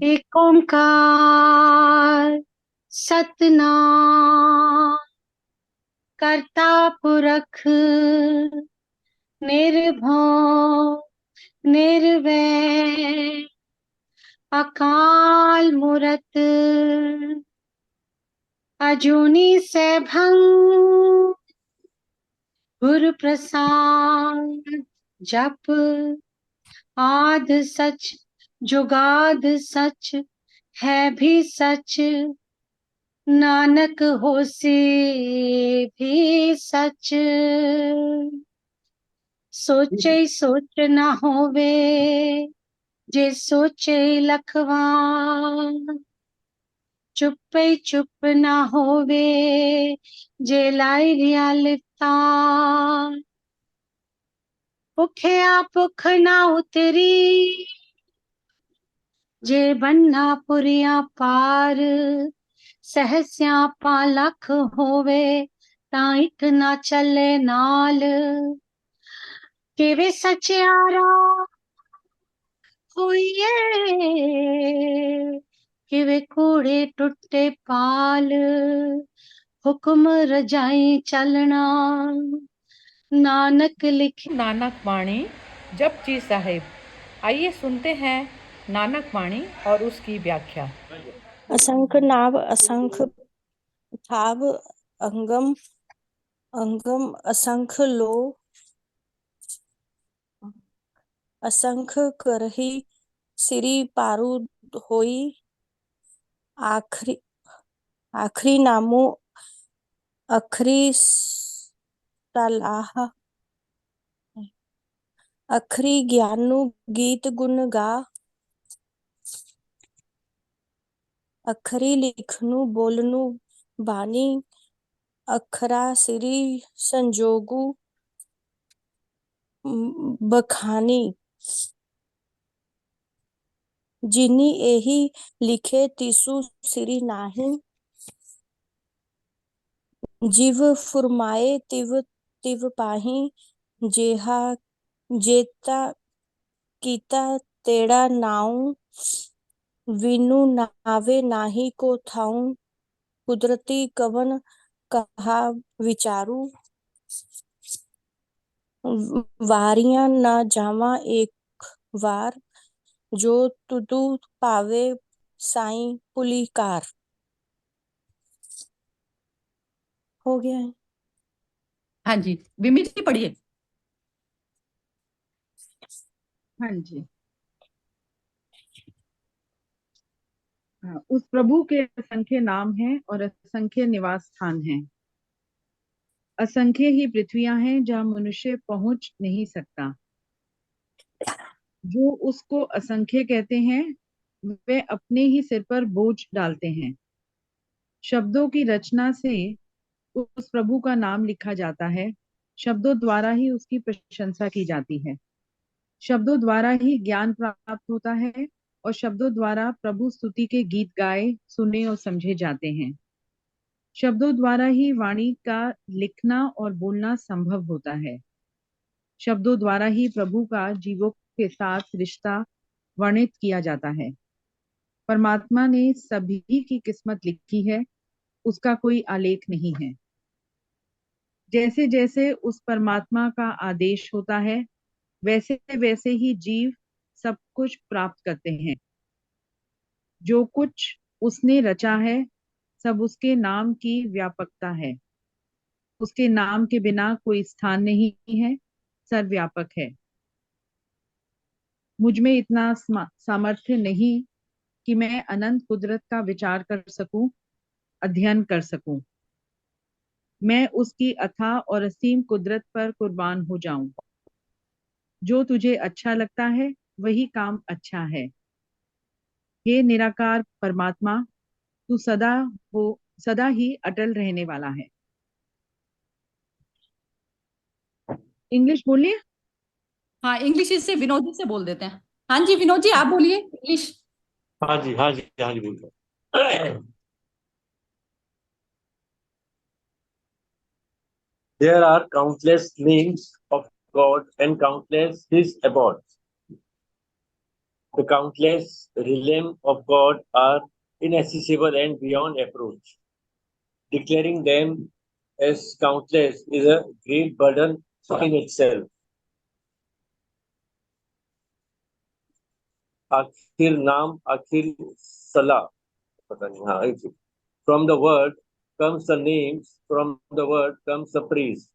एक ओंकार सतनाम करता पुरख निर्भव निर्वैर अकाल मूरत अजूनी सैभं गुरु प्रसाद जप आद सच जुगाद सच है भी सच नानक होसे भी सच सोचे सोच न होवे जे सोचे लखवान चुप्पे चुप न होवे जे लाई रिया लिपता भुखिया भुख न उतरी जे बन्ना पुरिया पार सहस्या पालख होवे ता इक ना चले नाल किवे सचियारा होइए किवे कूड़े टुटे पाल हुक्म रजाई चलना नानक लिखे। नानक वाणी जपजी साहिब। आइए सुनते हैं नानक वाणी और उसकी व्याख्या। असंख्य नाव असंख्य ठाव अंगम अंगम असंख्य लो असंख्य करही सिरी पारु होई आखरी आखरी नामो अखरी सलाह अखरी ज्ञानु गीत गुण गा अखरी लिखनु बोलनु बानी अखरा सिरी संजोगु बखानी जिनी एही लिखे तिसु सिरी नाही जीव फुरमाए तिव तिव पाही जेहा जेता कीता तेड़ा नाऊ विनु नावे नाही को थाऊ कुदरती कवन कहा विचारू वारियां न जावा एक वार जो तुदु पावे साईं पुलिकार। हो गया है। हाँ जी, बिमी जी पढ़िए। हाँ जी। उस प्रभु के असंख्य नाम हैं और असंख्य निवास स्थान हैं। असंख्य ही पृथ्वियां हैं जहां मनुष्य पहुंच नहीं सकता। जो उसको असंख्य कहते हैं वे अपने ही सिर पर बोझ डालते हैं। शब्दों की रचना से उस प्रभु का नाम लिखा जाता है। शब्दों द्वारा ही उसकी प्रशंसा की जाती है। शब्दों द्वारा ही ज्ञान प्राप्त होता है और शब्दों द्वारा प्रभु स्तुति के गीत गाए सुने और समझे जाते हैं। शब्दों द्वारा ही वाणी का लिखना और बोलना संभव होता है। शब्दों द्वारा ही प्रभु का जीवों के साथ रिश्ता वर्णित किया जाता है। परमात्मा ने सभी की किस्मत लिखी है, उसका कोई आलेख नहीं है। जैसे जैसे उस परमात्मा का आदेश होता है वैसे वैसे ही जीव सब कुछ प्राप्त करते हैं। जो कुछ उसने रचा है सब उसके नाम की व्यापकता है। उसके नाम के बिना कोई स्थान नहीं है, सर्वव्यापक है। मुझ में इतना सामर्थ्य नहीं कि मैं अनंत कुदरत का विचार कर सकूं, अध्ययन कर सकूं। मैं उसकी अथाह और असीम कुदरत पर कुर्बान हो जाऊं। जो तुझे अच्छा लगता है वही काम अच्छा है। हे निराकार परमात्मा, तू सदा ही अटल रहने वाला है। इंग्लिश बोलिए। हाँ, इंग्लिश इससे विनोद जी से बोल देते हैं। हाँ जी, विनोद जी आप बोलिए इंग्लिश। हाँ जी हाँ जी हाँ जी बोल रहा There are countless names of God and countless his abodes. The countless realm of God are inaccessible and beyond approach. Declaring them as countless is a great burden in itself. आखिर नाम आखिर सलाह पता नहीं हाँ ऐसे. From the word comes the names, from the word comes the praise.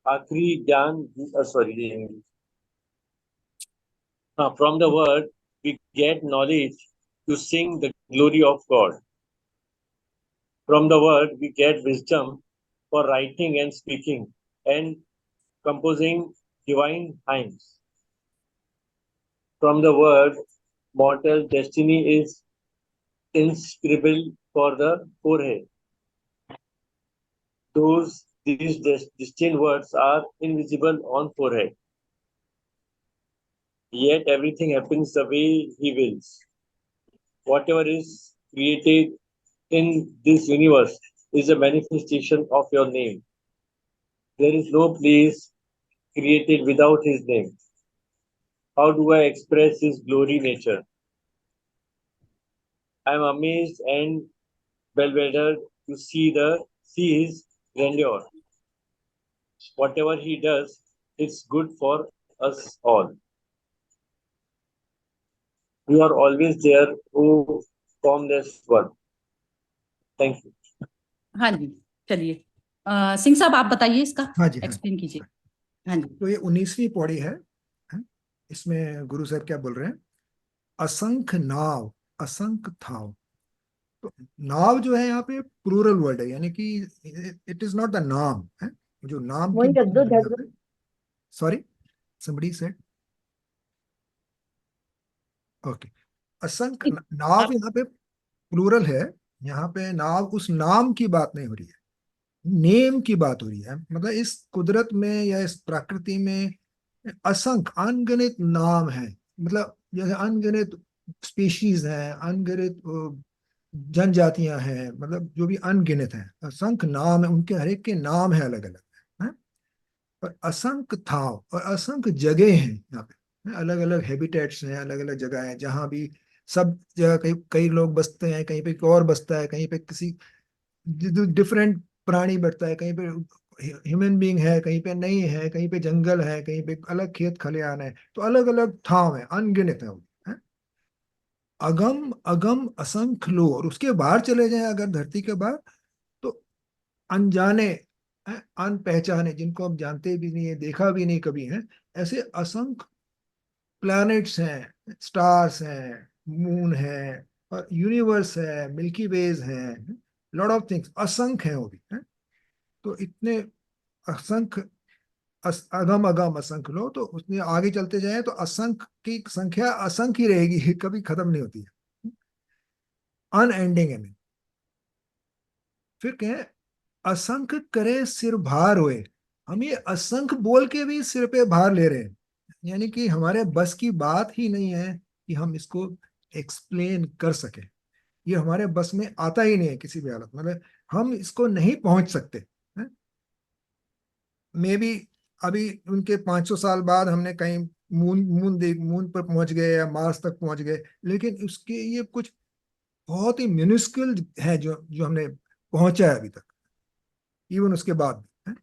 आखिरी ज्ञान sorry from the word we get knowledge to sing the glory of God. From the word we get wisdom for writing and speaking and composing divine hymns. From the word mortal destiny is inscribable for the forehead. These distinct words are invisible on forehead. Yet everything happens the way he wills. Whatever is created in this universe is a manifestation of your name. There is no place created without his name. How do I express his glory nature? I am amazed and bewildered to see his grandeur. Whatever he does, it's good for us all. You are always there who form this world. Thank you. हाँ जी, चलिए सिंह साहब आप बताइए इसका हाँ जी, हाँ explain कीजिए. हाँ जी. तो ये 19वीं पौड़ी है. इसमें गुरु साहब क्या बोल रहे हैं? असंख्य नाव असंख्य थाव. तो नाव जो है यहाँ पे प्लूरल वर्ड है, यानी कि इट इज नॉट द नाम है. जो नाम की सॉरी somebody said ओके. असंख्य नाव यहाँ पे प्लूरल है. यहाँ पे नाव उस नाम की बात नहीं हो रही है, नेम की बात हो रही है. मतलब इस कुदरत में या इस प्रकृति में असंख्य अनगिनत नाम है. मतलब जैसे अनगिनत स्पीशीज हैं, अनगिनत जनजातियां हैं, मतलब जो भी अनगिनत हैं, असंख्य नाम है, उनके हर एक के नाम है अलग अलग है. और असंख्य थाव और असंख्य जगह हैं यहाँ पे, अलग अलग हैबिटेट्स हैं, अलग अलग जगह हैं जहाँ भी सब जगह कई कई लोग बसते हैं, कहीं पे कोई और बसता है, कहीं पे किसी डिफरेंट प्राणी बैठता है, कहीं पे ह्यूमन बीइंग है, कहीं पे नहीं है, कहीं पे जंगल है, कहीं पे अलग खेत खलिहान है. तो अलग अलग ठाव है, अनगिनत है वो. अगम अगम असंख्य लो. और उसके बाहर चले जाएं अगर धरती के बाहर, तो अनजाने अनपहचाने, जिनको हम जानते भी नहीं है, देखा भी नहीं कभी है, ऐसे असंख्य प्लैनेट्स हैं, स्टार्स हैं, मून है, और यूनिवर्स है, मिल्की वेज है, लॉट ऑफ थिंग्स, असंख्य है वो भी है. तो इतने असंख्य अगम अगम असंख्य लो. तो उसने आगे चलते जाए तो असंख्य की संख्या असंख्य ही रहेगी, कभी खत्म नहीं होती है, अनएंडिंग है. फिर कहें असंख्य करे सिर भार हुए. हम ये असंख्य बोल के भी सिर पे भार ले रहे हैं, यानी कि हमारे बस की बात ही नहीं है कि हम इसको एक्सप्लेन कर सके. ये हमारे बस में आता ही नहीं है किसी भी हालत. मतलब हम इसको नहीं पहुंच सकते. मे बी अभी उनके 500 साल बाद हमने कहीं मून पर पहुंच गए या मार्स तक पहुंच गए, लेकिन उसके ये कुछ बहुत ही मिनिस्क्यूल है जो जो हमने पहुंचा है अभी तक. इवन उसके बाद भी,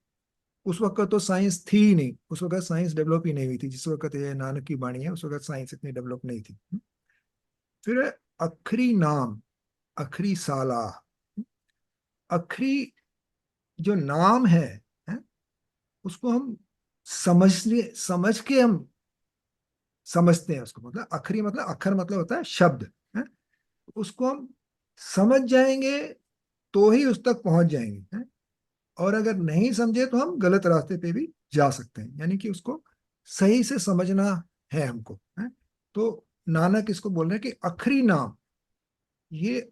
उस वक्त तो साइंस थी ही नहीं, उस वक्त साइंस डेवलप ही नहीं हुई थी. जिस वक्त ये नानक की वाणी है, उस वक्त साइंस इतनी डेवलप नहीं थी. फिर अखरी नाम अखरी साला. अखरी जो नाम है, उसको हम समझ के हम समझते हैं उसको. मतलब अखरी मतलब अखर मतलब होता है शब्द है. उसको हम समझ जाएंगे तो ही उस तक पहुंच जाएंगे है? और अगर नहीं समझे तो हम गलत रास्ते पे भी जा सकते हैं. यानी कि उसको सही से समझना है हमको है? तो नानक इसको बोल रहे हैं कि अखरी नाम. ये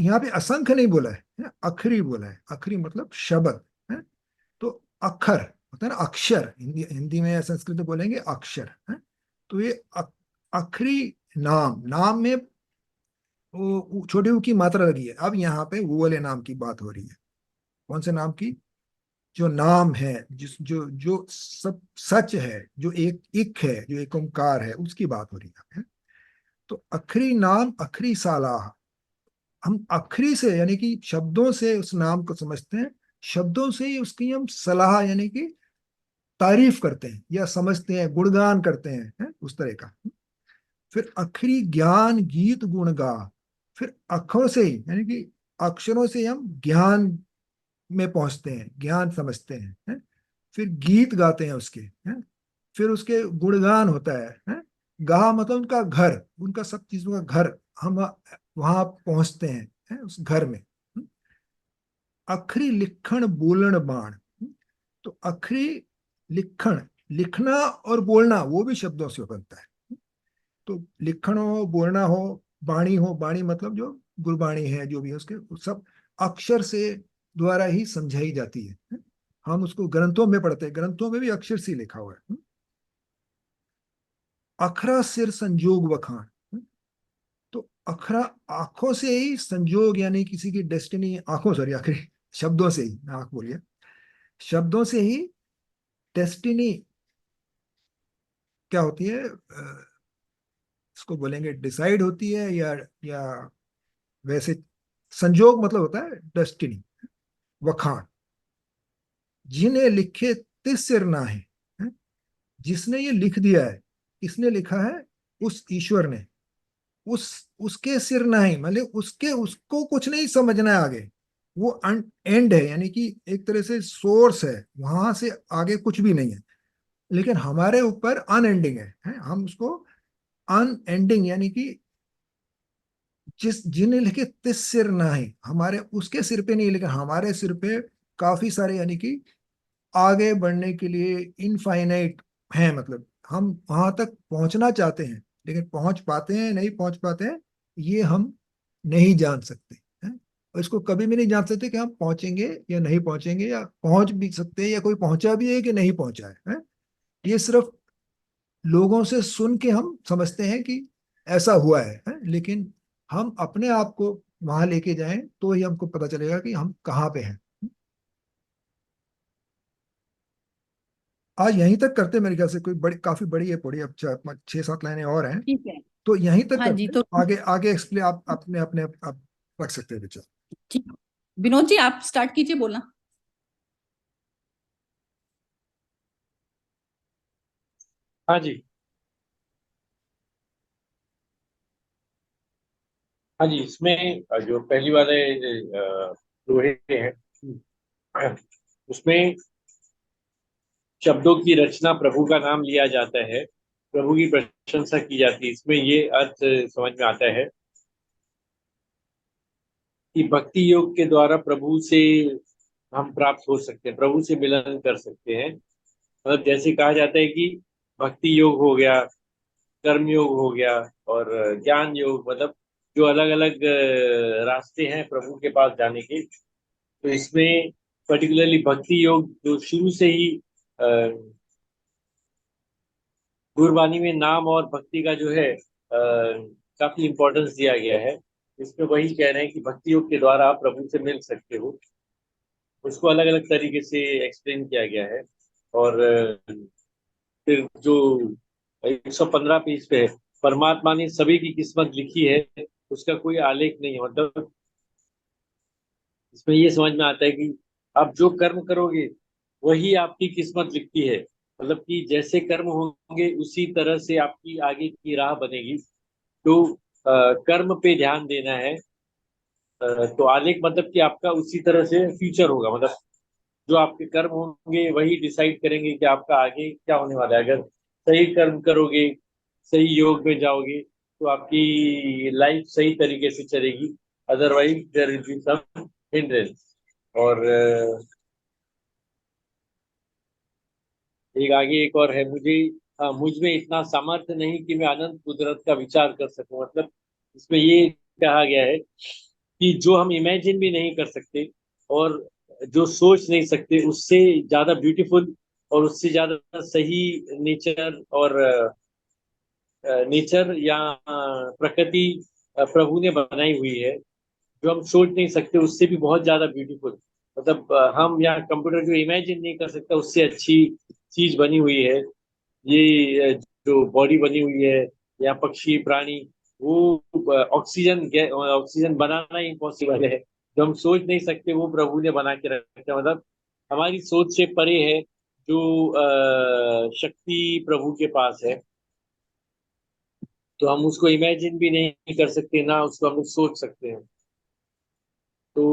यहाँ पे असंख्य नहीं बोला है, अखरी बोला है. अखरी मतलब शब्द है. तो अक्षर होता है ना, अक्षर हिंदी में या संस्कृत में बोलेंगे अक्षर है. तो ये अखरी नाम. नाम में वो छोटे ऊ की मात्रा लगी है. अब यहाँ पे वो वाले नाम की बात हो रही है. कौन से नाम की? जो नाम है, जिस जो जो सब सच है, जो एक इक है, जो एक ओंकार है, उसकी बात हो रही है। तो अखरी नाम अखरी सालाह, हम अखरी से यानी कि शब्दों से उस नाम को समझते हैं, शब्दों से ही उसकी हम सलाह यानी कि तारीफ करते हैं या समझते हैं, गुणगान करते हैं, उस तरह का। फिर अखरी ज्ञान गीत गुण गा, फिर अक्षरों से ही यानी कि अक्षरों से हम ज्ञान में पहुंचते हैं, ज्ञान समझते हैं? फिर गीत गाते हैं उसके, फिर उसके गुणगान होता है? गा मतलब उनका घर, उनका सब चीजों का घर, हम वहां पहुंचते हैं, उस घर में। अखरी लिखण बोलन बाण, तो अखरी लिखण, लिखना और बोलना वो भी शब्दों से बनता है। तो लिखण हो, बोलना हो, बाणी हो, बाणी मतलब जो गुरबाणी है, जो भी है उसके सब अक्षर से द्वारा ही समझाई जाती है। हम उसको ग्रंथों में पढ़ते हैं, ग्रंथों में भी अक्षर से लिखा हुआ है। अखरा सिर संजोग वखान, तो अखरा आंखों से ही संजोग यानी किसी की डेस्टिनी, आंखों सॉरी आखिरी शब्दों से ही, आंख बोलिए, शब्दों से ही डेस्टिनी क्या होती है, इसको बोलेंगे डिसाइड होती है, या वैसे संजोग मतलब होता है डेस्टिनी। वखान, जिन्हें लिखे तिस सिर ना है, जिसने ये लिख दिया है, किसने लिखा है? उस ईश्वर ने। उस उसके सिर नहीं, मतलब उसके उसको कुछ नहीं समझना है आगे, वो एंड है, यानी कि एक तरह से सोर्स है, वहां से आगे कुछ भी नहीं है। लेकिन हमारे ऊपर अनएंडिंग है, हम उसको अनएंडिंग यानी कि जिन्हें लिखे तिस सिर ना है, हमारे उसके सिर पे नहीं, लेकिन हमारे सिर पे काफी सारे यानी कि आगे बढ़ने के लिए इनफाइनाइट है, मतलब हम वहां तक पहुंचना चाहते हैं, लेकिन पहुंच पाते हैं नहीं पहुंच पाते हैं, ये हम नहीं जान सकते हैं। और इसको कभी भी नहीं जान सकते कि हम पहुंचेंगे या नहीं पहुंचेंगे, या पहुंच भी सकते हैं या कोई पहुंचा भी है कि नहीं पहुंचा है? ये सिर्फ लोगों से सुन के हम समझते हैं कि ऐसा हुआ है? लेकिन हम अपने आप को वहां लेके जाएं तो ही हमको पता चलेगा कि हम कहाँ पे हैं। आज यहीं तक करते हैं, मेरे ख्याल से कोई बड़ी, काफी बड़ी है पौड़ी, अब 6-7 लाइनें और हैं, ठीक है। तो यहीं तक हाँ जी, करते हैं। तो आगे आगे एक्सप्लेन आप अपने अपने आप रख सकते हैं विचार। ठीक, विनोद जी आप स्टार्ट कीजिए बोलना। हाँ जी, हाँ जी, इसमें जो पहली वाले लोहे हैं, उसमें शब्दों की रचना, प्रभु का नाम लिया जाता है, प्रभु की प्रशंसा की जाती है। इसमें ये अर्थ समझ में आता है कि भक्ति योग के द्वारा प्रभु से हम प्राप्त हो सकते हैं, प्रभु से मिलन कर सकते हैं। मतलब जैसे कहा जाता है कि भक्ति योग हो गया, कर्म योग हो गया, और ज्ञान योग, मतलब जो अलग अलग रास्ते हैं प्रभु के पास जाने के। तो इसमें पर्टिकुलरली भक्ति योग जो शुरू से ही गुरबानी में नाम और भक्ति का जो है काफी इम्पोर्टेंस दिया गया है। इसमें वही कह रहे हैं कि भक्ति योग के द्वारा आप प्रभु से मिल सकते हो। उसको अलग अलग तरीके से एक्सप्लेन किया गया है। और फिर जो 115 पेज पे है, परमात्मा ने सभी की किस्मत लिखी है, उसका कोई आलेख नहीं है। मतलब इसमें ये समझ में आता है कि आप जो कर्म करोगे वही आपकी किस्मत लिखती है। मतलब कि जैसे कर्म होंगे उसी तरह से आपकी आगे की राह बनेगी। तो कर्म पे ध्यान देना है। तो आलेख मतलब कि आपका उसी तरह से फ्यूचर होगा। मतलब जो आपके कर्म होंगे वही डिसाइड करेंगे कि आपका आगे क्या होने वाला है। अगर सही कर्म करोगे, सही योग में जाओगे, तो आपकी लाइफ सही तरीके से चलेगी। Otherwise there will be some hindrance. और एक आगे एक और है, मुझ में इतना सामर्थ्य नहीं कि मैं अनंत कुदरत का विचार कर सकूं। मतलब इसमें ये कहा गया है कि जो हम इमेजिन भी नहीं कर सकते और जो सोच नहीं सकते, उससे ज्यादा ब्यूटीफुल और उससे ज्यादा सही नेचर और नेचर या प्रकृति प्रभु ने बनाई हुई है। जो हम सोच नहीं सकते उससे भी बहुत ज्यादा ब्यूटीफुल। मतलब हम यहाँ कंप्यूटर जो इमेजिन नहीं कर सकता उससे अच्छी चीज बनी हुई है ये। जो बॉडी बनी हुई है या पक्षी प्राणी, वो ऑक्सीजन बनाना इम्पॉसिबल है। जो हम सोच नहीं सकते वो प्रभु ने बना के रखा है। मतलब हमारी सोच से परे है जो शक्ति प्रभु के पास है। तो हम उसको इमेजिन भी नहीं कर सकते, ना उसको हम लोग सोच सकते हैं। तो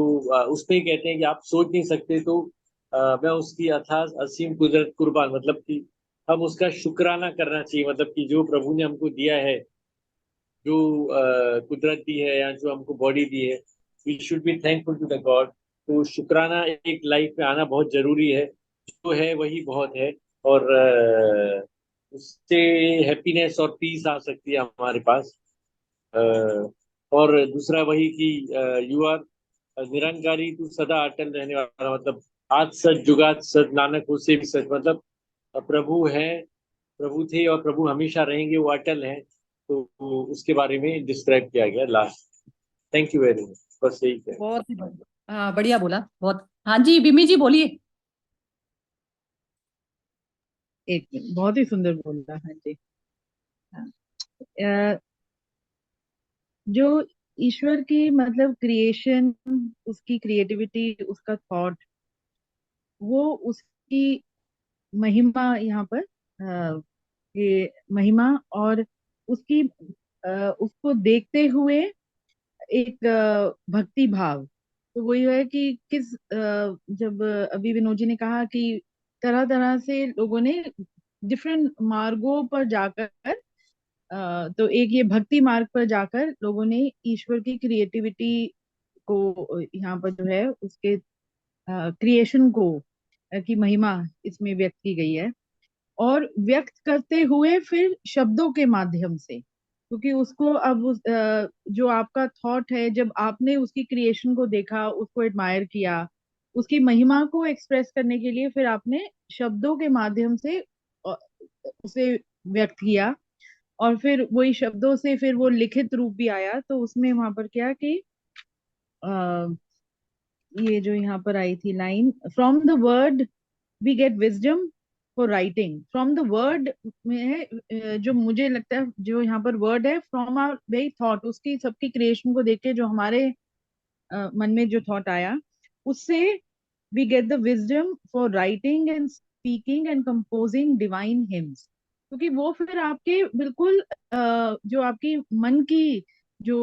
उसमें ही कहते हैं कि आप सोच नहीं सकते, तो मैं उसकी अथाह असीम कुदरत कुर्बान, मतलब कि हम उसका शुक्राना करना चाहिए। मतलब कि जो प्रभु ने हमको दिया है, जो कुदरत दी है या जो हमको बॉडी दी है, we should be thankful to the god. तो शुक्राना एक लाइफ में आना बहुत जरूरी है। जो है वही बहुत है। और उससे हैप्पीनेस और पीस आ सकती है हमारे पास। अ, और दूसरा वही कि यू आर निरंकारी, तू सदा अटल रहने वाला। मतलब आज सच जुगात सच, नानक उससे भी सच। मतलब प्रभु है, प्रभु थे और प्रभु हमेशा रहेंगे, वो अटल हैं। तो उसके बारे में डिस्क्राइब किया गया last. Thank you very much, बस यही है। बहुत ही बढ़िया। हाँ, बढ़िया बोला बहुत। हाँ जी, बिमी जी बोलिए। एक मिनट, बहुत ही सुंदर बोला। हाँ जी। हाँ। अ, जो ईश्वर की मतलब क्रिएशन, उसकी क्रिएटिविटी, उसका थॉट, वो उसकी महिमा यहाँ पर, ये महिमा और उसकी उसको देखते हुए एक भक्ति भाव। तो वही है कि जब अभी विनोद जी ने कहा कि तरह तरह से लोगों ने डिफरेंट मार्गों पर जाकर, तो एक ये भक्ति मार्ग पर जाकर लोगों ने ईश्वर की क्रिएटिविटी को यहाँ पर जो है उसके क्रिएशन को की महिमा इसमें व्यक्त की गई है। और व्यक्त करते हुए फिर शब्दों के माध्यम से, क्योंकि उसको अब जो आपका थॉट है, जब आपने उसकी क्रिएशन को देखा, उसको एडमायर किया, उसकी महिमा को एक्सप्रेस करने के लिए फिर आपने शब्दों के माध्यम से अ, उसे व्यक्त किया। और फिर वही शब्दों से फिर वो लिखित रूप भी आया। तो उसमें वहां पर क्या कि ये जो यहाँ पर आई थी line, from the word we get wisdom for writing. From the word में है, जो मुझे लगता है जो यहाँ पर वर्ड है, फ्रॉम आवर वेरी थॉट, उसकी सबकी क्रिएशन को देख के जो हमारे मन में जो थॉट आया, उससे we get the wisdom for writing and speaking and composing divine hymns. क्योंकि वो फिर आपके बिल्कुल जो आपकी मन की जो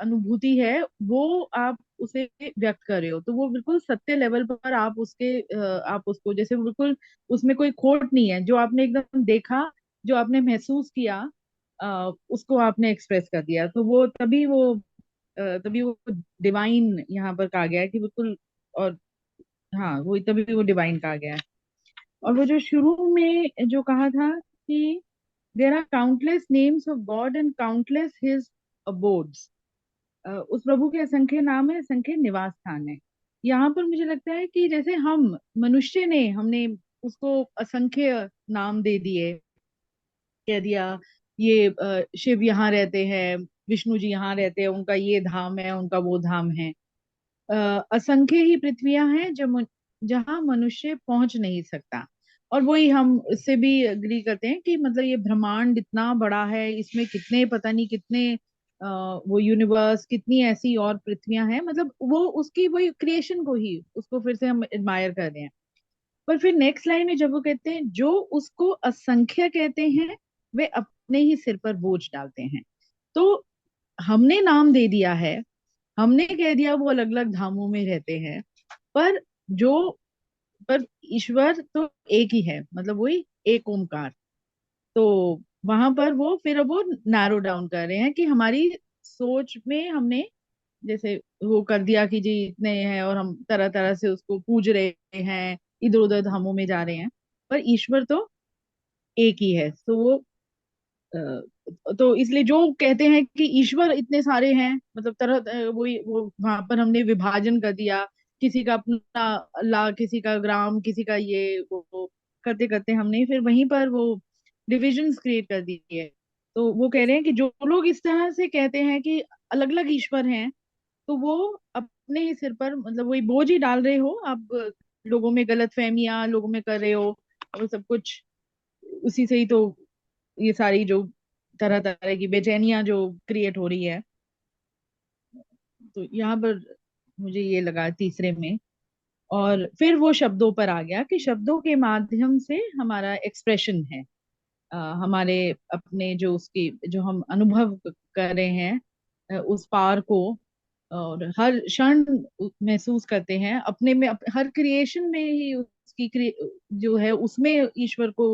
अनुभूति है, वो आप उसे व्यक्त कर रहे हो, तो वो बिल्कुल सत्य लेवल पर आप आप उसको जैसे बिल्कुल उसमें कोई खोट नहीं है, जो आपने एकदम देखा, जो आपने महसूस किया, उसको आपने एक्सप्रेस कर दिया। तो वो तभी वो डिवाइन यहाँ पर कहा गया है कि बिल्कुल। और हाँ, वो तभी वो डिवाइन कहा गया है। और वो जो शुरू में जो कहा था कि there are countless names of God and countless his abodes, उस प्रभु के असंख्य नाम है, असंख्य निवास स्थान है। यहाँ पर मुझे लगता है कि जैसे हम मनुष्य ने हमने उसको असंख्य नाम दे दिए, कह दिया ये शिव यहाँ रहते हैं, विष्णु जी यहाँ रहते हैं, उनका ये धाम है, उनका वो धाम है। असंख्य ही पृथ्वियां हैं जहाँ मनुष्य पहुंच नहीं सकता। और वही हम इससे भी अग्री करते हैं कि मतलब ये ब्रह्मांड इतना बड़ा है, इसमें कितने पता नहीं कितने वो यूनिवर्स, कितनी ऐसी और पृथ्वियां हैं। मतलब वो उसकी वही क्रिएशन को ही उसको फिर से हम एडमायर कर रहे हैं। पर फिर नेक्स्ट लाइन में जब वो कहते हैं जो उसको असंख्य कहते हैं, वे अपने ही सिर पर बोझ डालते हैं। तो हमने नाम दे दिया है, हमने कह दिया वो अलग अलग धामों में रहते हैं, पर जो पर ईश्वर तो एक ही है, मतलब वही एक ओमकार। तो वहां पर वो फिर वो नैरो डाउन कर रहे हैं कि हमारी सोच में हमने जैसे वो कर दिया कि जी इतने हैं और हम तरह तरह से उसको पूज रहे हैं, इधर उधर धामों में जा रहे हैं, पर ईश्वर तो एक ही है। तो वो तो इसलिए जो कहते हैं कि ईश्वर इतने सारे हैं, मतलब वो वहां पर हमने विभाजन कर दिया, किसी का अपना अल्लाह, किसी का ग्राम, किसी का ये वो करते करते हमने फिर वहीं पर वो डिविजन्स क्रिएट कर दिए। तो वो कह रहे हैं कि जो लोग इस तरह से कहते हैं कि अलग अलग ईश्वर हैं, तो वो अपने ही सिर पर मतलब वही बोझ ही डाल रहे हो आप, लोगों में गलतफहमियां लोगों में कर रहे हो, और सब कुछ उसी से ही तो ये सारी जो तरह तरह की बेचैनियां जो क्रिएट हो रही है। तो यहाँ पर मुझे ये लगा तीसरे में। और फिर वो शब्दों पर आ गया कि शब्दों के माध्यम से हमारा एक्सप्रेशन है, हमारे अपने जो उसकी जो हम अनुभव कर रहे हैं, उस पार को, और हर क्षण महसूस करते हैं अपने में, हर क्रिएशन में ही उसकी जो है उसमें ईश्वर को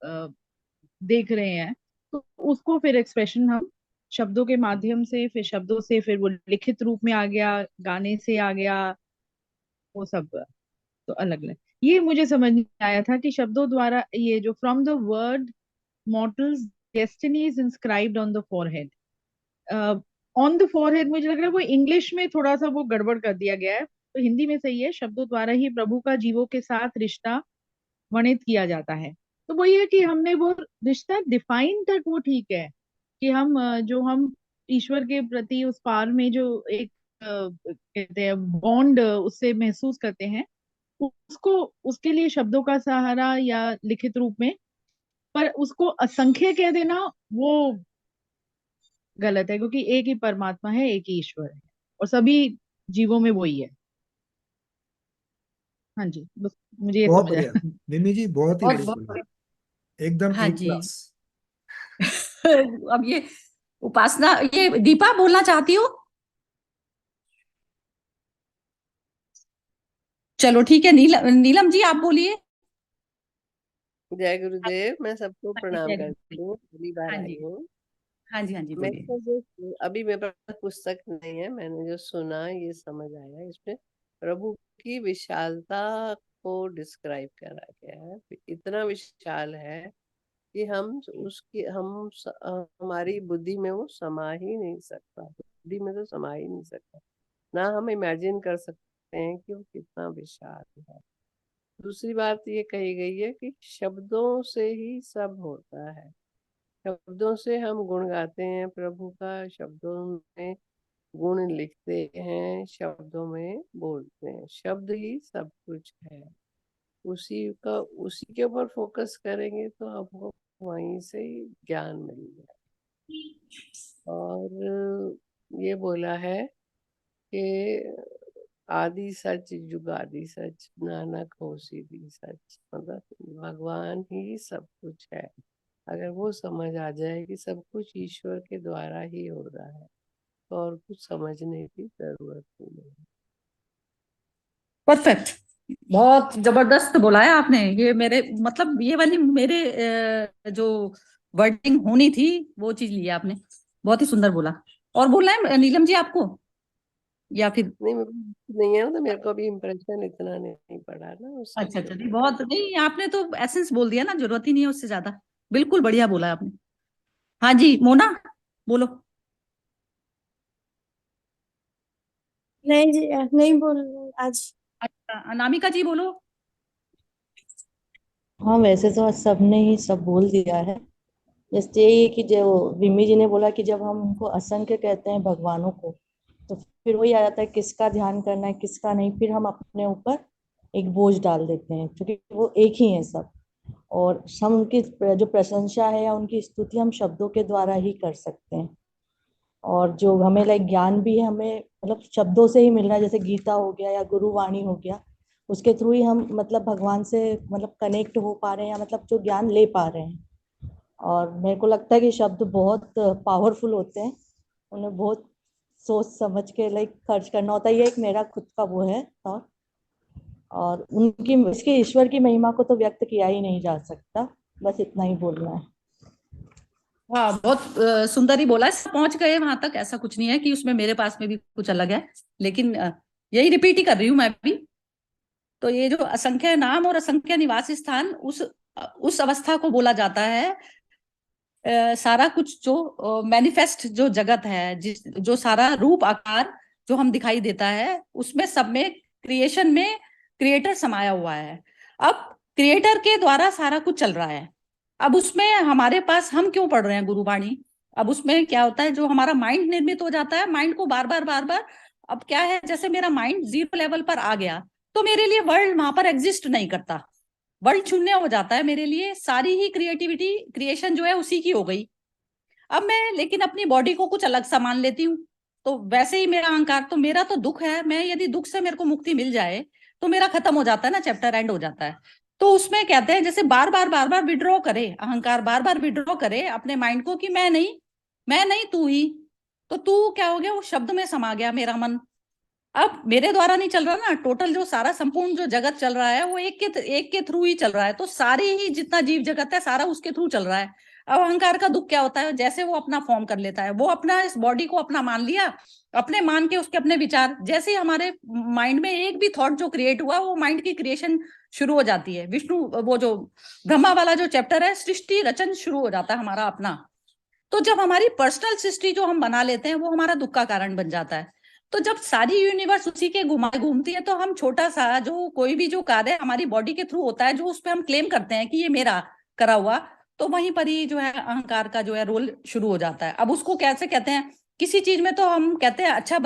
देख रहे हैं। तो उसको फिर एक्सप्रेशन हम शब्दों के माध्यम से, फिर शब्दों से, फिर वो लिखित रूप में आ गया, गाने से आ गया, वो सब तो अलग अलग। ये मुझे समझ में आया था कि शब्दों द्वारा ये जो from the word mortals destiny is inscribed on the forehead, on the forehead मुझे लग रहा है वो इंग्लिश में थोड़ा सा वो गड़बड़ कर दिया गया है, तो हिंदी में सही है, शब्दों द्वारा ही प्रभु का जीवों के साथ रिश्ता वर्णित किया जाता है। तो वही है कि हमने वो रिश्ता डिफाइन तक वो ठीक है कि हम जो हम ईश्वर के प्रति उस पार में जो एक कहते हैं बॉन्ड उससे महसूस करते हैं, उसको उसके लिए शब्दों का सहारा या लिखित रूप में, पर उसको असंख्य कह देना वो गलत है, क्योंकि एक ही परमात्मा है, एक ही ईश्वर है, और सभी जीवों में वही है। हाँ जी, बस मुझे ये बहुत समझ बढ़िया। आया। निम्मी जी बहुत ही बहुत बढ़िया बोला, बहुत एकदम हाँ एक जी। क्लास। अब ये उपासना, ये दीपा बोलना चाहती हो? चलो ठीक है, नीलम जी आप बोलिए। जय गुरुदेव। मैं सबको हाँ जी, प्रणाम जय करती गुरुदेव। हूँ, पहली बार हाँ आई जी, हूँ। हाँ जी, हाँ जी, मैं बोलिए। तो जो अभी मेरे पास पुस्तक नहीं है, मैंने जो सुना ये समझ आया, इसमें प्रभु की विशालता को डिस्क्राइब करा गया है। इतना विशाल है कि हमारी बुद्धि में वो समा ही नहीं सकता, बुद्धि में तो समा ही नहीं सकता, ना हम इमेजिन कर सकते हैं कि वो कितना विशाल है। दूसरी बात ये कही गई है कि शब्दों से ही सब होता है, शब्दों से हम गुण गाते हैं प्रभु का, शब्दों में गुण लिखते हैं, शब्दों में बोलते हैं, शब्द ही सब कुछ है। उसी के ऊपर फोकस करेंगे तो हमको वहीं से ही ज्ञान मिल जाए। और ये बोला है कि आदि सच जुगादि सच, नानक होसी भी सच, मतलब भगवान ही सब कुछ है। अगर वो समझ आ जाए कि सब कुछ ईश्वर के द्वारा ही हो रहा है, तो और कुछ समझने की जरूरत ही नहीं। परफेक्ट, बहुत जबरदस्त बोला है आपने। ये मेरे मतलब ये वाली मेरे जो वर्डिंग होनी थी वो चीज ली आपने, बहुत ही सुंदर बोला। और बोलना है नीलम जी आपको, या फिर? नहीं, मेरे को नहीं है ना, तो मेरे को अभी इम्प्रेशन इतना नहीं पड़ा ना उस अच्छा शब्द अच्छा, नहीं में। बहुत नहीं, आपने तो एसेंस बोल दिया ना, जरूरत ही नहीं है उससे ज्यादा। बिल्कुल बढ़िया बोला आपने। हाँ जी, मोना बोलो। नहीं जी, नहीं बोल आज। अच्छा, अनामिका जी बोलो। हाँ, वैसे तो आज सबने ही सब बोल दिया है। जैसे यही है कि जो विमी जी ने बोला कि जब हम उनको असंख्य कहते हैं भगवानों को, तो फिर वही आ जाता है किसका ध्यान करना है किसका नहीं, फिर हम अपने ऊपर एक बोझ डाल देते हैं, क्योंकि वो एक ही है सब। और हम उनकी जो प्रशंसा है या उनकी स्तुति हम शब्दों के द्वारा ही कर सकते हैं। और जो हमें लाइक ज्ञान भी है, हमें मतलब शब्दों से ही मिल रहा है, जैसे गीता हो गया या गुरुवाणी हो गया, उसके थ्रू ही हम मतलब भगवान से मतलब कनेक्ट हो पा रहे हैं, या मतलब जो ज्ञान ले पा रहे हैं। और मेरे को लगता है कि शब्द बहुत पावरफुल होते हैं, उन्हें बहुत सोच समझ के लाइक खर्च करना होता है। ये एक मेरा खुद का वो है थॉट। और उनकी इसकी ईश्वर की महिमा को तो व्यक्त किया ही नहीं जा सकता, बस इतना ही बोलना है। हाँ, बहुत सुंदर ही बोला। पहुंच गए वहां तक, ऐसा कुछ नहीं है कि उसमें मेरे पास में भी कुछ अलग है, लेकिन यही रिपीट ही कर रही हूँ मैं भी। तो ये जो असंख्य नाम और असंख्य निवास स्थान, उस अवस्था को बोला जाता है। सारा कुछ जो मैनिफेस्ट जो जगत है, जो सारा रूप आकार जो हम दिखाई देता है, उसमें सब में क्रिएशन में क्रिएटर समाया हुआ है। अब क्रिएटर के द्वारा सारा कुछ चल रहा है। अब उसमें हमारे पास, हम क्यों पढ़ रहे हैं गुरुवाणी, अब उसमें क्या होता है, जो हमारा माइंड निर्मित हो जाता है, माइंड को बार बार अब क्या है, जैसे मेरा माइंड 0 लेवल पर आ गया तो मेरे लिए वर्ल्ड वहां पर एग्जिस्ट नहीं करता, वर्ल्ड शून्य हो जाता है मेरे लिए, सारी ही क्रिएटिविटी क्रिएशन जो है उसी की हो गई। अब मैं लेकिन अपनी बॉडी को कुछ अलग सा मान लेती हूँ, तो वैसे ही मेरा अहंकार, तो मेरा तो दुख है, मैं यदि दुख से मेरे को मुक्ति मिल जाए तो मेरा खत्म हो जाता है ना, चैप्टर एंड हो जाता है। तो उसमें कहते हैं जैसे बार बार विड्रॉ करे अहंकार, बार बार विड्रॉ करे अपने माइंड को कि मैं नहीं तू ही, तो तू क्या हो गया, वो शब्द में समा गया मेरा मन। अब मेरे द्वारा नहीं चल रहा ना, टोटल जो सारा संपूर्ण जो जगत चल रहा है वो एक के थ्रू ही चल रहा है, तो सारे ही जितना जीव जगत है सारा उसके थ्रू चल रहा है। अब अहंकार का दुख क्या होता है, जैसे वो अपना फॉर्म कर लेता है, वो अपना इस बॉडी को अपना मान लिया, अपने मान के उसके अपने विचार, जैसे हमारे माइंड में एक भी थॉट जो क्रिएट हुआ वो माइंड की क्रिएशन शुरू हो जाती है। विष्णु वो जो ब्रह्मा वाला जो चैप्टर है, सृष्टि रचन शुरू हो जाता है हमारा अपना। तो जब हमारी पर्सनल सृष्टि जो हम बना लेते हैं वो हमारा दुख का कारण बन जाता है। तो जब सारी यूनिवर्स उसी के घूमती है तो हम छोटा सा जो कोई भी जो कार्य हमारी बॉडी के थ्रू होता है, जो उस पर हम क्लेम करते हैं कि ये मेरा करा हुआ, तो वहीं पर ही जो है अहंकार का जो है रोल शुरू हो जाता है। अब उसको कैसे कहते हैं, किसी चीज में तो हम कहते हैं अच्छा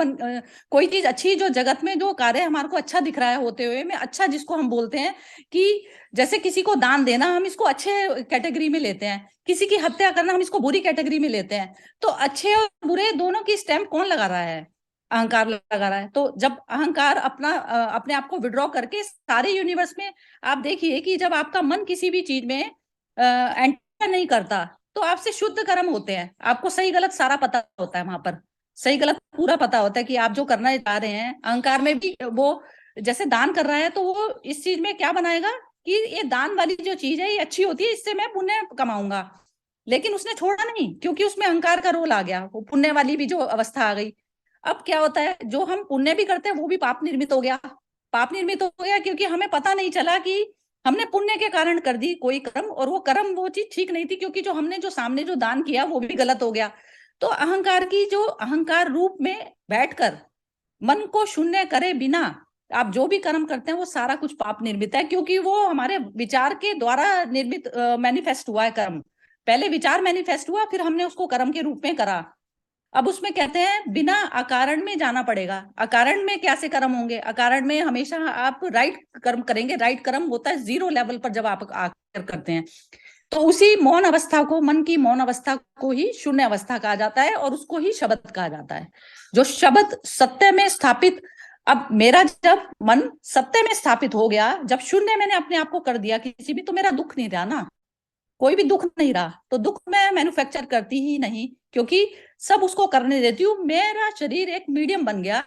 कोई चीज अच्छी, जो जगत में जो कार्य हमारे को अच्छा दिख रहा है होते हुए में, अच्छा जिसको हम बोलते हैं कि जैसे किसी को दान देना हम इसको अच्छे कैटेगरी में लेते हैं, किसी की हत्या करना हम इसको बुरी कैटेगरी में लेते हैं। तो अच्छे और बुरे दोनों की स्टैम्प कौन लगा रहा है, अहंकार लगा रहा है। तो जब अहंकार अपने आप को विड्रॉ करके सारे यूनिवर्स में, आप देखिए कि जब आपका मन किसी भी चीज में एंटर नहीं करता तो आपसे शुद्ध कर्म होते हैं, आपको सही गलत सारा पता होता है, वहां पर सही गलत पूरा पता होता है कि आप जो करना चाह रहे हैं। अहंकार में भी वो जैसे दान कर रहा है तो वो इस चीज में क्या बनाएगा कि ये दान वाली जो चीज है ये अच्छी होती है, इससे मैं पुण्य कमाऊंगा, लेकिन उसने छोड़ा नहीं क्योंकि उसमें अहंकार का रोल आ गया, वो पुण्य वाली भी जो अवस्था आ गई। अब क्या होता है, जो हम पुण्य भी करते हैं वो भी पाप निर्मित हो गया, पाप निर्मित हो गया क्योंकि हमें पता नहीं चला कि हमने पुण्य के कारण कर दी कोई कर्म, और वो कर्म वो चीज ठीक नहीं थी क्योंकि जो हमने जो सामने जो दान किया वो भी गलत हो गया। तो अहंकार की जो अहंकार रूप में बैठकर मन को शून्य करे बिना आप जो भी कर्म करते हैं वो सारा कुछ पाप निर्मित है, क्योंकि वो हमारे विचार के द्वारा निर्मित मैनिफेस्ट हुआ है कर्म। पहले विचार मैनिफेस्ट हुआ, फिर हमने उसको कर्म के रूप में करा। अब उसमें कहते हैं बिना अकारण में जाना पड़ेगा। अकारण में कैसे कर्म होंगे, अकारण में हमेशा आप राइट कर्म करेंगे, राइट कर्म होता है 0 लेवल पर जब आप आकर करते हैं, तो उसी मौन अवस्था को, मन की मौन अवस्था को ही शून्य अवस्था कहा जाता है और उसको ही शब्द कहा जाता है, जो शब्द सत्य में स्थापित। अब मेरा जब मन सत्य में स्थापित हो गया, जब शून्य मैंने अपने आप को कर दिया किसी भी, तो मेरा दुख नहीं रहा ना, कोई भी दुख नहीं रहा, तो दुख मैं मैन्युफैक्चर करती ही नहीं क्योंकि सब उसको करने देती हूँ। मेरा शरीर एक मीडियम बन गया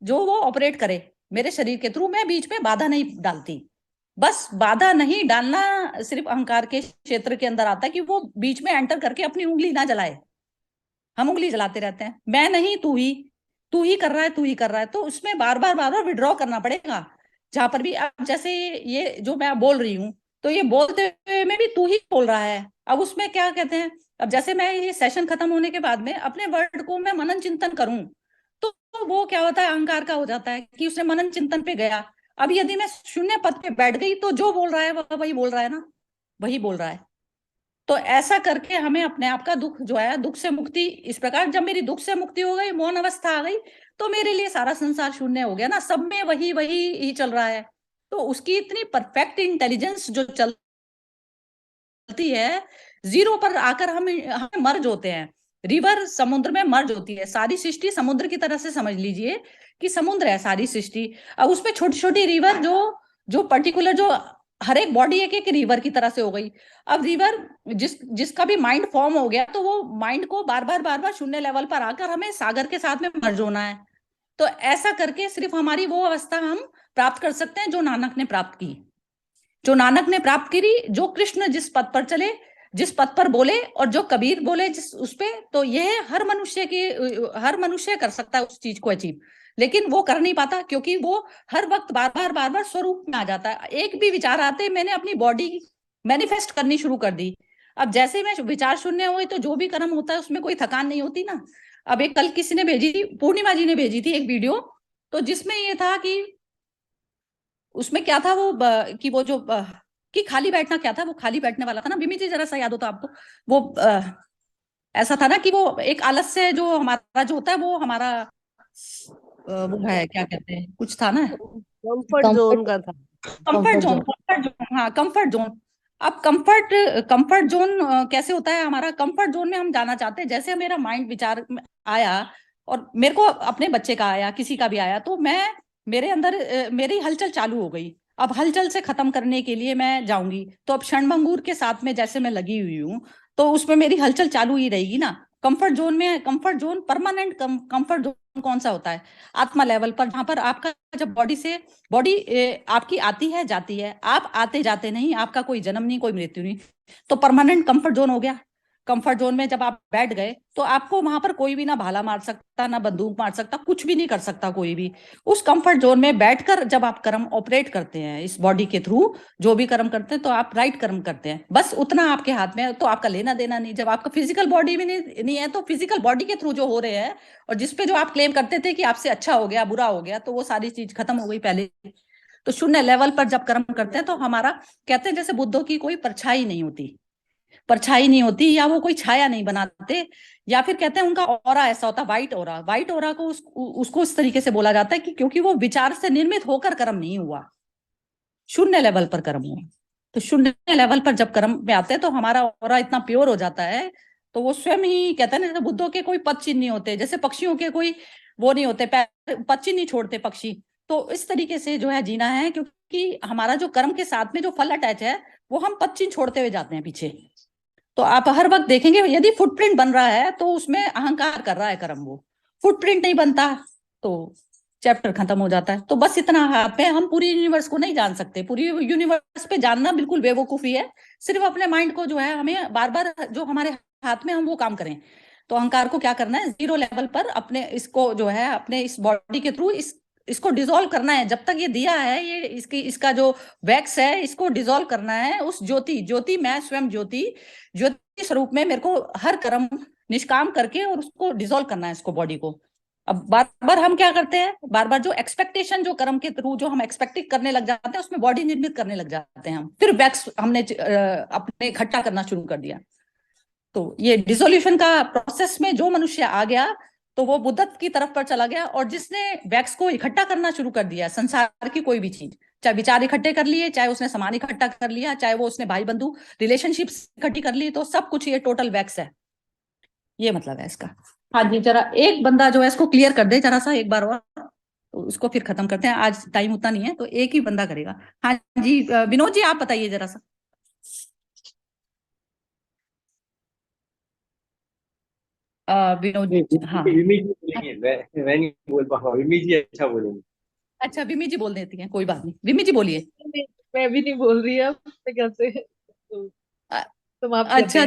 जो वो ऑपरेट करे मेरे शरीर के थ्रू, मैं बीच में बाधा नहीं डालती। बस बाधा नहीं डालना सिर्फ अहंकार के क्षेत्र के अंदर आता है कि वो बीच में एंटर करके अपनी उंगली ना जलाए। हम उंगली जलाते रहते हैं, मैं नहीं तू ही कर रहा है, तू ही कर रहा है, तो उसमें बार बार विड्रॉ करना पड़ेगा। जहां पर भी अब जैसे ये जो मैं बोल रही हूँ, तो ये बोलते हुए में भी तू ही बोल रहा है। अब उसमें क्या कहते हैं, अब जैसे मैं ये सेशन खत्म होने के बाद में अपने वर्ड को मैं मनन चिंतन करूं, तो वो क्या होता है, अहंकार का हो जाता है कि उसने मनन चिंतन पे गया। अब यदि मैं शून्य पद पे बैठ गई तो जो बोल रहा है वही बोल रहा है ना, वही बोल रहा है। तो ऐसा करके हमें अपने आप का दुख जो है, दुख से मुक्ति, इस प्रकार जब मेरी दुख से मुक्ति हो गई, मौन अवस्था आ गई, तो मेरे लिए सारा संसार शून्य हो गया ना, सब में वही ही चल रहा है। तो उसकी इतनी परफेक्ट इंटेलिजेंस जो चलती है, 0 पर आकर हम मर्ज होते हैं, रिवर समुद्र में मर्ज होती है। सारी सृष्टि समुद्र की तरह से समझ लीजिए कि समुद्र है सारी सृष्टि। अब उसमें छोटी छोटी रिवर जो पर्टिकुलर जो हर एक बॉडी एक रिवर की तरह से हो गई। अब रिवर जिसका भी माइंड फॉर्म हो गया, तो वो माइंड को बार बार शून्य लेवल पर आकर हमें सागर के साथ में मर्ज होना है। तो ऐसा करके सिर्फ हमारी वो अवस्था हम प्राप्त कर सकते हैं जो नानक ने प्राप्त की, जो नानक ने प्राप्त करी, जो कृष्ण जिस पद पर चले, जिस पद पर बोले, और जो कबीर बोले जिस उस पे, तो यह हर मनुष्य कर सकता है उस चीज को अचीव, लेकिन वो कर नहीं पाता क्योंकि वो हर वक्त बार बार स्वरूप में आ जाता है। एक भी विचार आते मैंने अपनी बॉडी मैनिफेस्ट करनी शुरू कर दी। अब जैसे मैं विचार शून्य हुई तो जो भी कर्म होता है उसमें कोई थकान नहीं होती ना। अब एक कल किसी ने भेजी थी, पूर्णिमा जी ने भेजी थी एक वीडियो, तो जिसमें ये था कि उसमें क्या था वो कि वो जो कि खाली बैठना, क्या था वो खाली बैठने वाला था ना, बिमी जी जरा सा याद हो तो आपको, वो ऐसा था ना कि वो एक आलस्य जो हमारा जो होता है वो हमारा वो है, क्या कहते हैं, कुछ था ना, कंफर्ट जोन का था। कंफर्ट जोन, कंफर्ट जोन, हाँ कंफर्ट जोन। अब कंफर्ट जोन कैसे होता है हमारा? कंफर्ट जोन में हम जाना चाहते हैं, जैसे मेरा माइंड विचार में आया और मेरे को अपने बच्चे का आया, किसी का भी आया, तो मैं मेरे अंदर मेरी हलचल चालू हो गई। अब हलचल से खत्म करने के लिए मैं जाऊंगी, तो अब क्षणभंगुर के साथ में जैसे मैं लगी हुई हूँ, तो उसमें मेरी हलचल चालू ही रहेगी ना। कंफर्ट जोन में, comfort zone permanent comfort zone कौन सा होता है? आत्मा लेवल पर, जहां पर आपका जब बॉडी आपकी आती है जाती है, आप आते जाते नहीं, आपका कोई जन्म नहीं, कोई मृत्यु नहीं, तो परमानेंट कंफर्ट जोन हो गया। कंफर्ट जोन में जब आप बैठ गए तो आपको वहां पर कोई भी ना भाला मार सकता, ना बंदूक मार सकता, कुछ भी नहीं कर सकता कोई भी। उस कंफर्ट जोन में बैठकर जब आप कर्म ऑपरेट करते हैं इस बॉडी के थ्रू, जो भी कर्म करते हैं, तो आप राइट कर्म करते हैं, बस उतना आपके हाथ में है, तो आपका लेना देना नहीं। जब आपका फिजिकल बॉडी भी नहीं है, तो फिजिकल बॉडी के थ्रू जो हो रहे हैं और जिसपे जो आप क्लेम करते थे कि आपसे अच्छा हो गया, बुरा हो गया, तो वो सारी चीज खत्म हो गई पहले। तो शून्य लेवल पर जब कर्म करते हैं तो हमारा, कहते हैं जैसे बुद्धों की कोई परछाई नहीं होती, परछाई नहीं होती, या वो कोई छाया नहीं बनाते, या फिर कहते हैं उनका ऑरा ऐसा होता, वाइट ऑरा। वाइट ऑरा को उसको इस तरीके से बोला जाता है कि क्योंकि वो विचार से निर्मित होकर कर्म नहीं हुआ, शून्य लेवल पर कर्म हुआ। तो शून्य लेवल पर जब कर्म में आते हैं तो हमारा ऑरा इतना प्योर हो जाता है, तो वो स्वयं ही, कहते हैं ना, जैसे बुद्धों के कोई पद चिन्ह नहीं होते, जैसे पक्षियों के कोई वो नहीं होते, पद चिन्ह नहीं छोड़ते पक्षी। तो इस तरीके से जो है जीना है, क्योंकि हमारा जो कर्म के साथ में जो फल अटैच है, वो हम पद चिन्ह छोड़ते हुए जाते हैं पीछे। तो आप हर वक्त देखेंगे, यदि फुटप्रिंट बन रहा है तो उसमें अहंकार कर रहा है कर्म, वो फुटप्रिंट नहीं बनता तो चैप्टर खत्म हो जाता है। तो बस इतना हाथ में, हम पूरी यूनिवर्स को नहीं जान सकते, पूरी यूनिवर्स पे जानना बिल्कुल बेवकूफी है। सिर्फ अपने माइंड को जो है हमें बार बार जो हमारे हाथ में, हम वो काम करें। तो अहंकार को क्या करना है, जीरो लेवल पर अपने इसको जो है, अपने इस बॉडी के थ्रू इसको डिसॉल्व करना है। जब तक ये दिया है, ये इसका जो वैक्स है, इसको डिसॉल्व करना है उस ज्योति, मैं स्वयं ज्योति स्वरूप में, मेरे को हर कर्म निष्काम करके और उसको डिसॉल्व करना है, इसको बॉडी को। अब बार बार हम क्या करते हैं, बार बार जो एक्सपेक्टेशन, जो कर्म के थ्रू जो हम एक्सपेक्टिंग करने लग जाते हैं, उसमें बॉडी निर्मित करने लग जाते हैं हम, फिर वैक्स हमने अपने इकट्ठा करना शुरू कर दिया। तो ये डिसोल्यूशन का प्रोसेस में जो मनुष्य आ गया, तो वो बुद्धत्व की तरफ पर चला गया, और जिसने वैक्स को इकट्ठा करना शुरू कर दिया, संसार की कोई भी चीज, चाहे विचार इकट्ठे कर लिए, चाहे उसने सामान इकट्ठा कर लिया, चाहे वो उसने भाई बंधु रिलेशनशिप्स इकट्ठी कर ली, तो सब कुछ ये टोटल वैक्स है। ये मतलब है इसका। हाँ जी, जरा एक बंदा जो है इसको क्लियर कर दे जरा सा एक बार और, तो उसको फिर खत्म करते हैं, आज टाइम उतना नहीं है, तो एक ही बंदा करेगा। हाँ जी, विनोद जी आप बताइए जरा सा। विनोद, हाँ विमी जी बोलेंगे, मैं नहीं बोल पाऊंगा, विमी जी अच्छा बोलेंगे। अच्छा, विमी जी बोल देती हैं, कोई बात नहीं, विमी जी बोलिए। मैं भी नहीं बोल रही अब, कैसे तुम आप अच्छा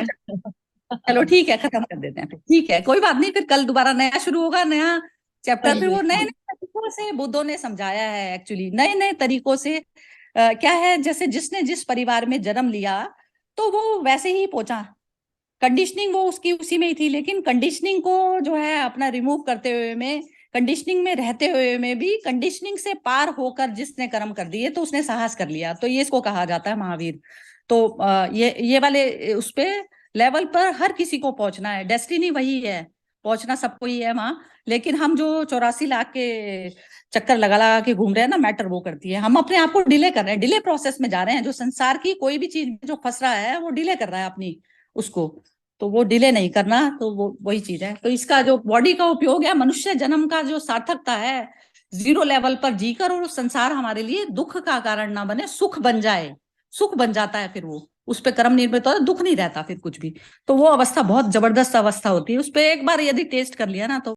चलो ठीक है, खत्म कर देते हैं फिर, ठीक है, कोई बात नहीं, फिर कल दोबारा नया शुरू होगा, नया चैप्टर। फिर वो नए नए तरीकों से बुद्धों ने समझाया है, एक्चुअली नए नए तरीकों से। क्या है, जैसे जिसने जिस परिवार में जन्म लिया, तो वो वैसे ही पहुंचा, कंडीशनिंग वो उसकी उसी में ही थी, लेकिन कंडीशनिंग को जो है अपना रिमूव करते हुए में, कंडीशनिंग में रहते हुए में भी, कंडीशनिंग से पार होकर जिसने कर्म कर दिए, तो उसने साहस कर लिया, तो ये इसको कहा जाता है महावीर। तो ये वाले उस पे लेवल पर हर किसी को पहुंचना है, डेस्टिनी वही है, पहुंचना सबको ही है वहां। लेकिन हम जो 84 लाख के चक्कर लगा लगा के घूम रहे हैं ना, मैटर वो करती है, हम अपने आप को डिले कर रहे हैं, डिले प्रोसेस में जा रहे हैं। जो संसार की कोई भी चीज जो फंस रहा है, वो डिले कर रहा है अपनी उसको, तो वो डिले नहीं करना, तो वो वही चीज है। तो इसका जो बॉडी का उपयोग है, मनुष्य जन्म का जो सार्थकता है, जीरो लेवल पर जीकर, और संसार हमारे लिए दुख का कारण ना बने, सुख बन जाए, सुख बन जाता है, फिर वो उस पे कर्म निर्मित होता है, दुख नहीं रहता फिर कुछ भी। तो वो अवस्था बहुत जबरदस्त अवस्था होती है, उस पे एक बार यदि टेस्ट कर लिया ना, तो